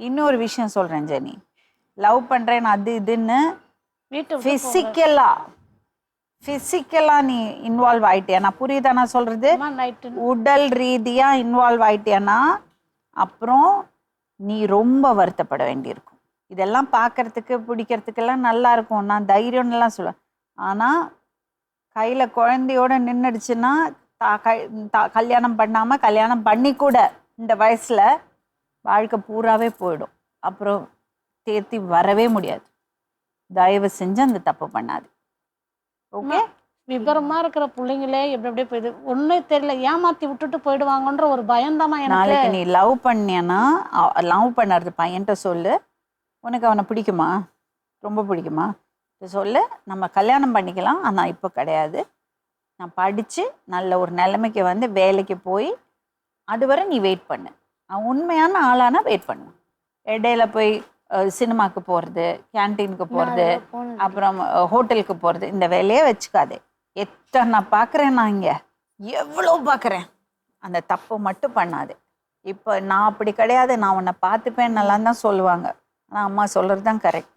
இன்னொரு விஷயம் சொல்கிறேன் ஜெனி, லவ் பண்ணுறேன் அது இதுன்னு வீட்டு ஃபிசிக்கலாக நீ இன்வால்வ் ஆகிட்டியானா, புரியுதா நான் சொல்கிறது? உடல் ரீதியாக இன்வால்வ் ஆகிட்டியானா அப்புறம் நீ ரொம்ப வருத்தப்பட வேண்டியிருக்கும். இதெல்லாம் பார்க்கறதுக்கு பிடிக்கிறதுக்கெல்லாம் நல்லா இருக்கும், நான் தைரியம்லாம் சொல்லுவேன். ஆனால் கையில் குழந்தையோடு நின்றுடுச்சுன்னா கல்யாணம் பண்ணாமல் கல்யாணம் பண்ணி கூட இந்த வயசில் வாழ்க்கை பூராவே போயிடும். அப்புறம் தேர்த்தி வரவே முடியாது. தயவு செஞ்சு அந்த தப்பு பண்ணாது. ஓகே? விபரமா இருக்கிற பிள்ளைங்களே எப்படி போயிடுது ஒன்றும் தெரியல, ஏமாற்றி விட்டுட்டு போயிடுவாங்கன்ற ஒரு பயம்தாம்மா எனக்கு. நாளைக்கு நீ லவ் பண்ணியன்னா, லவ் பண்ணுறது பையன்கிட்ட சொல்லு, உனக்கு அவனை பிடிக்குமா, ரொம்ப பிடிக்குமா சொல்லு, நம்ம கல்யாணம் பண்ணிக்கலாம், ஆனால் இப்போ கிடையாது, நான் படித்து நல்ல ஒரு நிலைமைக்கு வந்து வேலைக்கு போய் அதுவரை நீ வெயிட் பண்ணு. அவன் உண்மையான ஆளானா வெயிட் பண்ணு. இடையில போய் சினிமாவுக்கு போகிறது, கேன்டீனுக்கு போகிறது, அப்புறம் ஹோட்டலுக்கு போகிறது, இந்த வேலையே வச்சுக்காதே. எத்தனை நான் பார்க்குறேன், நான் இங்கே எவ்வளோ பார்க்குறேன். அந்த தப்பு மட்டும் பண்ணாது. இப்போ நான் அப்படி கிடையாது, நான் உன்னை பார்த்துப்பேன் நல்லா தான் சொல்லுவாங்க. ஆனால் அம்மா சொல்கிறது தான் கரெக்ட்.